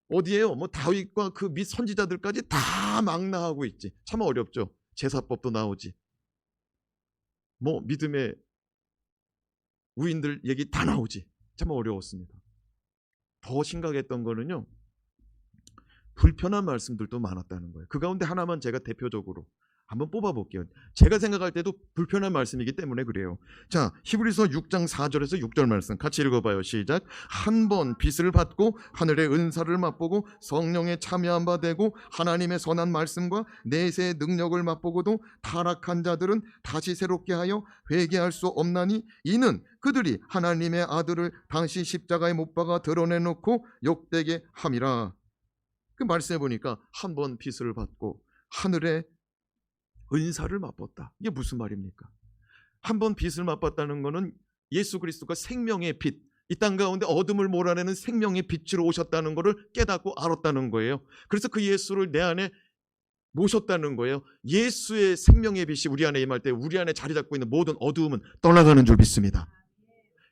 어디에요? 다윗과 그 밑 선지자들까지 다 막 나오고 있지. 참 어렵죠. 제사법도 나오지. 믿음의 우인들 얘기 다 나오지. 참 어려웠습니다. 더 심각했던 거는요, 불편한 말씀들도 많았다는 거예요. 그 가운데 하나만 제가 대표적으로 한번 뽑아볼게요. 제가 생각할 때도 불편한 말씀이기 때문에 그래요. 자, 히브리서 6장 4절에서 6절 말씀 같이 읽어봐요. 시작. 한 번 빚을 받고 하늘의 은사를 맛보고 성령에 참여한 바 되고 하나님의 선한 말씀과 내세의 능력을 맛보고도 타락한 자들은 다시 새롭게 하여 회개할 수 없나니 이는 그들이 하나님의 아들을 당시 십자가에 못 박아 드러내놓고 욕되게 함이라. 그 말씀해 보니까 한 번 빚을 받고 하늘의 은사를 맛봤다. 이게 무슨 말입니까? 한 번 빚을 맛봤다는 것은 예수 그리스도가 생명의 빛, 이 땅 가운데 어둠을 몰아내는 생명의 빛으로 오셨다는 것을 깨닫고 알았다는 거예요. 그래서 그 예수를 내 안에 모셨다는 거예요. 예수의 생명의 빛이 우리 안에 임할 때 우리 안에 자리 잡고 있는 모든 어두움은 떠나가는 줄 믿습니다.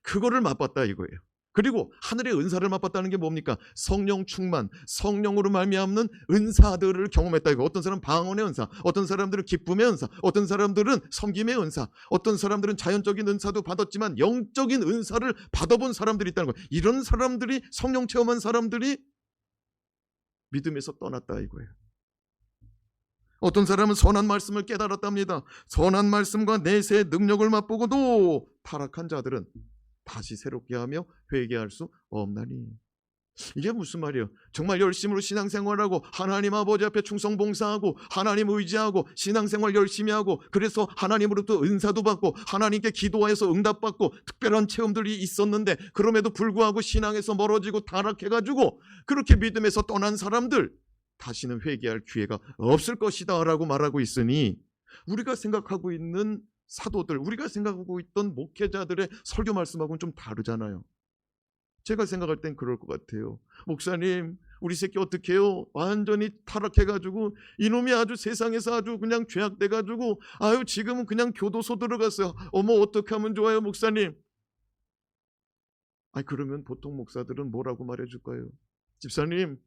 그거를 맛봤다 이거예요. 그리고 하늘의 은사를 맛봤다는 게 뭡니까? 성령 충만, 성령으로 말미암는 은사들을 경험했다 이거. 어떤 사람은 방언의 은사, 어떤 사람들은 기쁨의 은사, 어떤 사람들은 섬김의 은사, 어떤 사람들은 자연적인 은사도 받았지만 영적인 은사를 받아본 사람들이 있다는 거예요. 이런 사람들이, 성령 체험한 사람들이 믿음에서 떠났다 이거예요. 어떤 사람은 선한 말씀을 깨달았답니다. 선한 말씀과 내세의 능력을 맛보고도 타락한 자들은 다시 새롭게 하며 회개할 수 없나니. 이게 무슨 말이에요? 정말 열심으로 신앙생활하고 하나님 아버지 앞에 충성 봉사하고 하나님 의지하고 신앙생활 열심히 하고 그래서 하나님으로부터 은사도 받고 하나님께 기도해서 응답받고 특별한 체험들이 있었는데 그럼에도 불구하고 신앙에서 멀어지고 타락해가지고 그렇게 믿음에서 떠난 사람들 다시는 회개할 기회가 없을 것이다 라고 말하고 있으니, 우리가 생각하고 있는 사도들, 우리가 생각하고 있던 목회자들의 설교 말씀하고는 좀 다르잖아요. 제가 생각할 땐 그럴 것 같아요. 목사님, 우리 새끼 어떻게 해요? 완전히 타락해가지고 이놈이 아주 세상에서 아주 그냥 죄악돼가지고 아유 지금은 그냥 교도소 들어갔어요. 어머 어떻게 하면 좋아요 목사님? 아니 그러면 보통 목사들은 뭐라고 말해줄까요? 집사님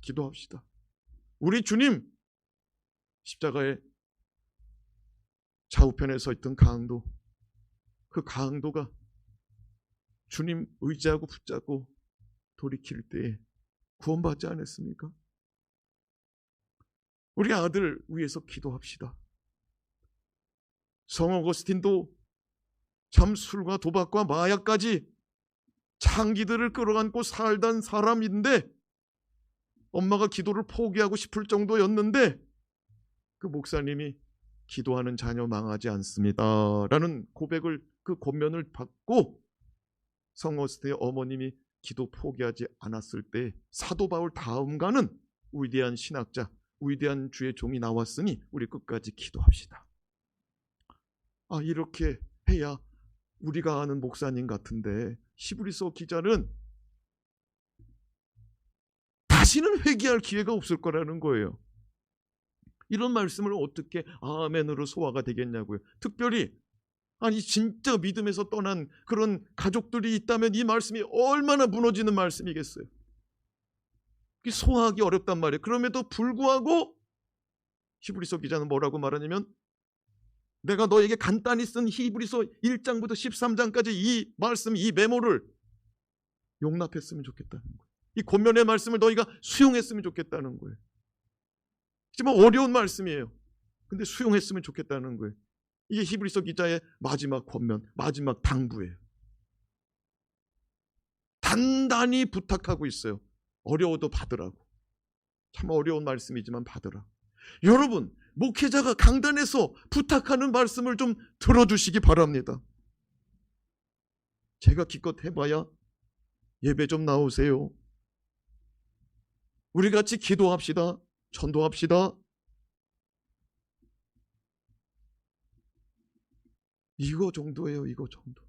기도합시다. 우리 주님 십자가에 좌우편에 서 있던 강도, 그 강도가 주님 의지하고 붙잡고 돌이킬 때 구원받지 않았습니까? 우리 아들 위해서 기도합시다. 성 어거스틴도 참 술과 도박과 마약까지 창기들을 끌어안고 살던 사람인데 엄마가 기도를 포기하고 싶을 정도였는데 그 목사님이 기도하는 자녀 망하지 않습니다 라는 고백을, 그 권면을 받고 성 어거스틴의 어머님이 기도 포기하지 않았을 때 사도 바울 다음가는 위대한 신학자, 위대한 주의 종이 나왔으니 우리 끝까지 기도합시다. 아 이렇게 해야 우리가 아는 목사님 같은데 히브리서 기자는 다시는 회개할 기회가 없을 거라는 거예요. 이런 말씀을 어떻게 아멘으로 소화가 되겠냐고요. 특별히 아니 진짜 믿음에서 떠난 그런 가족들이 있다면 이 말씀이 얼마나 무너지는 말씀이겠어요. 소화하기 어렵단 말이에요. 그럼에도 불구하고 히브리서 기자는 뭐라고 말하냐면 내가 너에게 간단히 쓴 히브리서 1장부터 13장까지 이 말씀, 이 메모를 용납했으면 좋겠다는 거예요. 이 권면의 말씀을 너희가 수용했으면 좋겠다는 거예요. 하지만 어려운 말씀이에요. 근데 수용했으면 좋겠다는 거예요. 이게 히브리서 기자의 마지막 권면, 마지막 당부예요. 단단히 부탁하고 있어요. 어려워도 받으라고. 참 어려운 말씀이지만 받으라. 여러분, 목회자가 강단에서 부탁하는 말씀을 좀 들어주시기 바랍니다. 제가 기껏 해봐야 예배 좀 나오세요. 우리 같이 기도합시다. 전도합시다. 이거 정도예요. 이거 정도.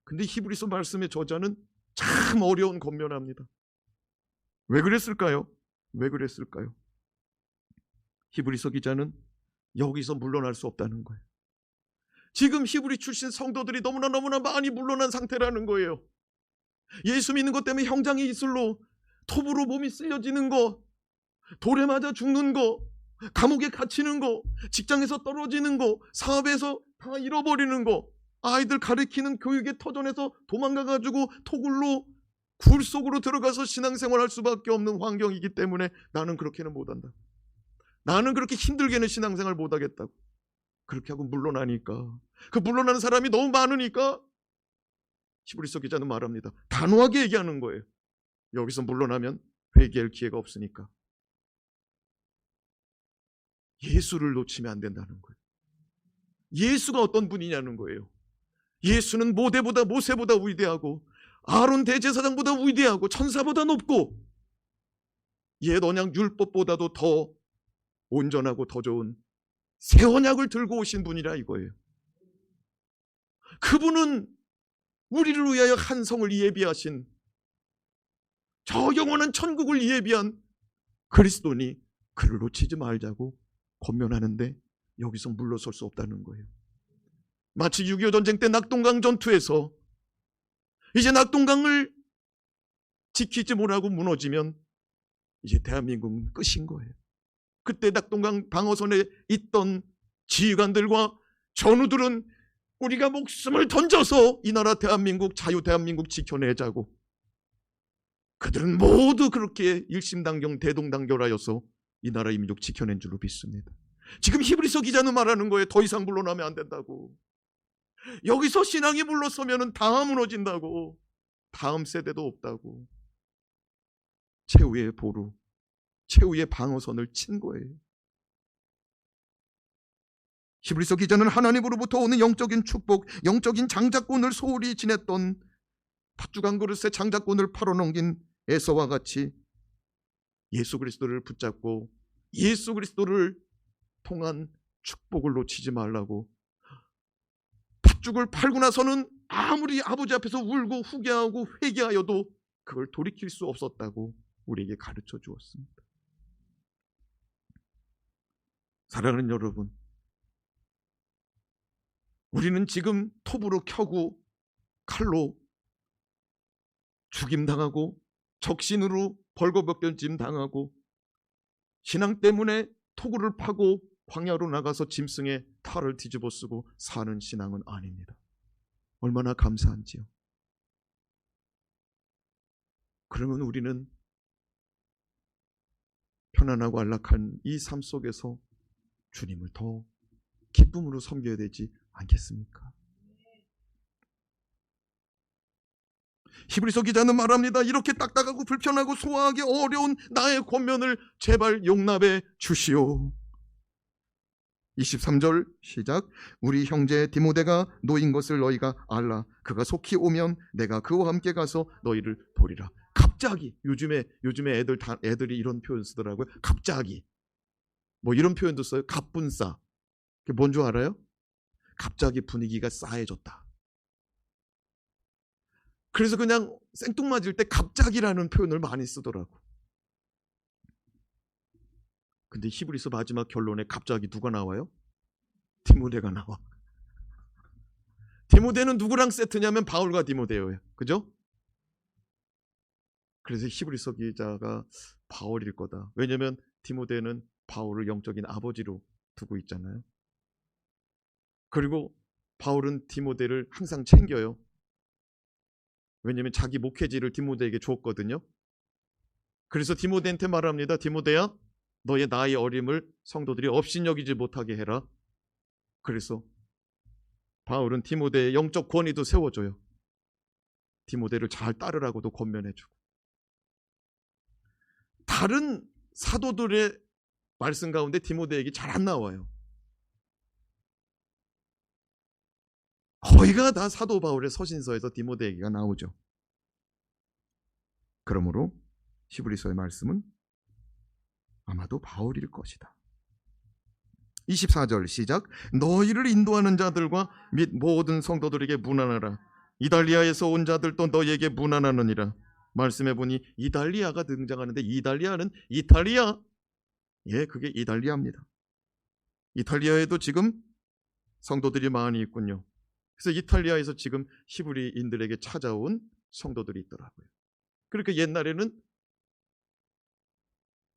근데 히브리서 말씀의 저자는 참 어려운 권면합니다. 왜 그랬을까요? 왜 그랬을까요? 히브리서 기자는 여기서 물러날 수 없다는 거예요. 지금 히브리 출신 성도들이 너무나 많이 물러난 상태라는 거예요. 예수 믿는 것 때문에 형장의 이슬로, 톱으로 몸이 쓸려지는 거, 돌에 맞아 죽는 거, 감옥에 갇히는 거, 직장에서 떨어지는 거, 사업에서 다 잃어버리는 거, 아이들 가르치는 교육의 터전에서 도망가가지고 토굴로 굴 속으로 들어가서 신앙생활할 수밖에 없는 환경이기 때문에 나는 그렇게는 못한다. 나는 그렇게 힘들게는 신앙생활 못하겠다고. 그렇게 하고 물러나니까, 그 물러나는 사람이 너무 많으니까 히브리서 기자는 말합니다. 단호하게 얘기하는 거예요. 여기서 물러나면 회개할 기회가 없으니까 예수를 놓치면 안 된다는 거예요. 예수가 어떤 분이냐는 거예요. 예수는 모세보다 위대하고 아론 대제사장보다 위대하고 천사보다 높고 옛 언약 율법보다도 더 온전하고 더 좋은 새 언약을 들고 오신 분이라 이거예요. 그분은 우리를 위하여 한 성을 예비하신, 저 영원한 천국을 예비한 그리스도니 그를 놓치지 말자고 권면하는데 여기서 물러설 수 없다는 거예요. 마치 6.25 전쟁 때 낙동강 전투에서 이제 낙동강을 지키지 못하고 무너지면 이제 대한민국은 끝인 거예요. 그때 낙동강 방어선에 있던 지휘관들과 전우들은 우리가 목숨을 던져서 이 나라 대한민국, 자유 대한민국 지켜내자고, 그들은 모두 그렇게 일심단경 대동단결하여서 이 나라 민족 지켜낸 줄로 믿습니다. 지금 히브리서 기자는 말하는 거예요. 더 이상 물러나면 안 된다고. 여기서 신앙이 물러서면 다 무너진다고. 다음 세대도 없다고. 최후의 보루, 최후의 방어선을 친 거예요. 히브리서 기자는 하나님으로부터 오는 영적인 축복, 영적인 장자권을 소홀히 지냈던 팥죽 한 그릇에 장자권을 팔아넘긴 에서와 같이 예수 그리스도를 붙잡고 예수 그리스도를 통한 축복을 놓치지 말라고, 팥죽을 팔고 나서는 아무리 아버지 앞에서 울고 후회하고 회개하여도 그걸 돌이킬 수 없었다고 우리에게 가르쳐 주었습니다. 사랑하는 여러분, 우리는 지금 톱으로 켜고 칼로 죽임당하고 적신으로 벌거벗겨짐 당하고 신앙 때문에 토굴을 파고 광야로 나가서 짐승의 탈을 뒤집어 쓰고 사는 신앙은 아닙니다. 얼마나 감사한지요. 그러면 우리는 편안하고 안락한 이 삶 속에서 주님을 더 기쁨으로 섬겨야 되지 않겠습니까? 히브리서 기자는 말합니다. 이렇게 딱딱하고 불편하고 소화하기 어려운 나의 권면을 제발 용납해 주시오. 23절 시작. 우리 형제 디모데가 노인 것을 너희가 알라. 그가 속히 오면 내가 그와 함께 가서 너희를 보리라. 갑자기, 요즘에 애들이 이런 표현 쓰더라고요. 갑자기, 뭐 이런 표현도 써요. 갑분싸. 그게 뭔 줄 알아요? 갑자기 분위기가 싸해졌다. 그래서 그냥 생뚱맞을 때 갑자기라는 표현을 많이 쓰더라고. 근데 히브리서 마지막 결론에 갑자기 누가 나와요? 디모데가 나와. 디모데는 누구랑 세트냐면 바울과 디모데예요. 그죠? 그래서 히브리서 기자가 바울일 거다. 왜냐하면 디모데는 바울을 영적인 아버지로 두고 있잖아요. 그리고 바울은 디모데를 항상 챙겨요. 왜냐하면 자기 목회지를 디모데에게 줬거든요. 그래서 디모데한테 말합니다. 디모데야, 너의 나이 어림을 성도들이 업신여기지 못하게 해라. 그래서 바울은 디모데의 영적 권위도 세워줘요. 디모데를 잘 따르라고도 권면해주고. 다른 사도들의 말씀 가운데 디모데 얘기 잘 안 나와요. 거의가 다 사도 바울의 서신서에서 디모데 얘기가 나오죠. 그러므로 히브리서의 말씀은 아마도 바울일 것이다. 24절 시작. 너희를 인도하는 자들과 및 모든 성도들에게 문안하라. 이달리아에서 온 자들도 너희에게 문안하느니라. 말씀해 보니 이달리아가 등장하는데, 이달리아는 이탈리아, 그게 이달리아입니다. 이탈리아에도 지금 성도들이 많이 있군요. 그래서 이탈리아에서 지금 히브리인들에게 찾아온 성도들이 있더라고요. 그러니까 옛날에는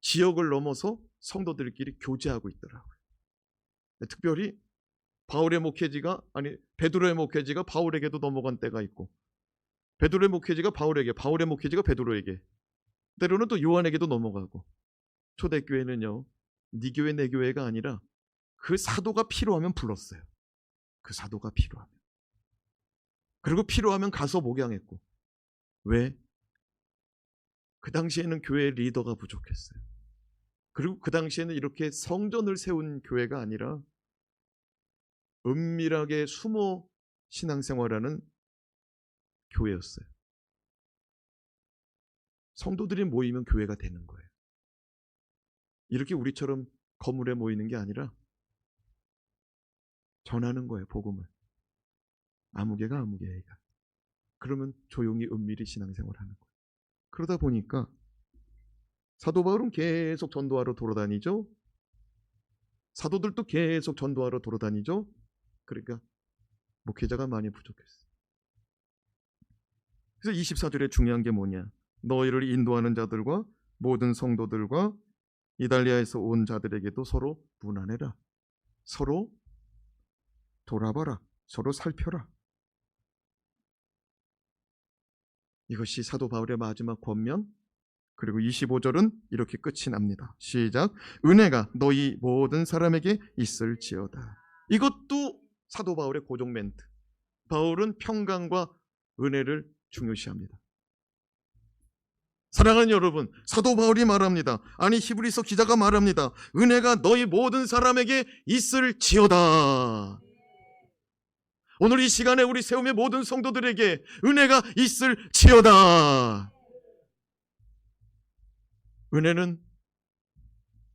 지역을 넘어서 성도들끼리 교제하고 있더라고요. 특별히 바울의 목회지가 베드로의 목회지가 바울에게도 넘어간 때가 있고, 베드로의 목회지가 바울에게, 바울의 목회지가 베드로에게, 때로는 또 요한에게도 넘어가고. 초대교회는요, 네 교회 내 교회가 아니라 그 사도가 필요하면 불렀어요. 그 사도가 필요하면. 그리고 필요하면 가서 목양했고. 왜? 그 당시에는 교회 리더가 부족했어요. 그리고 그 당시에는 이렇게 성전을 세운 교회가 아니라 은밀하게 숨어 신앙생활하는 교회였어요. 성도들이 모이면 교회가 되는 거예요. 이렇게 우리처럼 건물에 모이는 게 아니라 전하는 거예요, 복음을. 아무개가 아무개가. 그러면 조용히 은밀히 신앙생활하는 거예요. 그러다 보니까 사도 바울은 계속 전도하러 돌아다니죠. 사도들도 계속 전도하러 돌아다니죠. 그러니까 목회자가 많이 부족했어요. 그래서 24절에 중요한 게 뭐냐? 너희를 인도하는 자들과 모든 성도들과 이달리아에서 온 자들에게도 서로 문안해라. 서로 돌아봐라. 서로 살펴라. 이것이 사도 바울의 마지막 권면. 그리고 25절은 이렇게 끝이 납니다. 시작. 은혜가 너희 모든 사람에게 있을지어다. 이것도 사도 바울의 고정 멘트. 바울은 평강과 은혜를 중요시합니다. 사랑하는 여러분, 사도 바울이 말합니다. 아니, 히브리서 기자가 말합니다. 은혜가 너희 모든 사람에게 있을지어다. 오늘 이 시간에 우리 세움의 모든 성도들에게 은혜가 있을지어다. 은혜는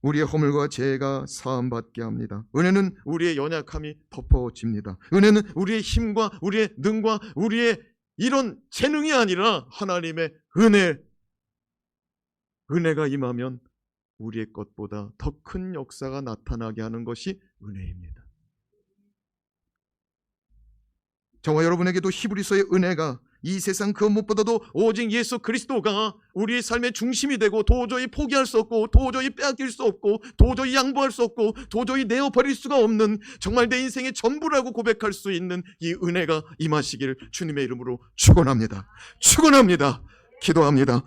우리의 허물과 죄가 사함받게 합니다. 은혜는 우리의 연약함이 덮어집니다. 은혜는 우리의 힘과 우리의 능과 우리의 이런 재능이 아니라 하나님의 은혜가 임하면 우리의 것보다 더 큰 역사가 나타나게 하는 것이 은혜입니다. 저와 여러분에게도 히브리서의 은혜가 이 세상 그 무엇보다도 오직 예수 그리스도가 우리의 삶의 중심이 되고 도저히 포기할 수 없고 도저히 빼앗길 수 없고 도저히 양보할 수 없고 도저히 내어버릴 수가 없는 정말 내 인생의 전부라고 고백할 수 있는 이 은혜가 임하시기를 주님의 이름으로 축원합니다. 축원합니다. 기도합니다.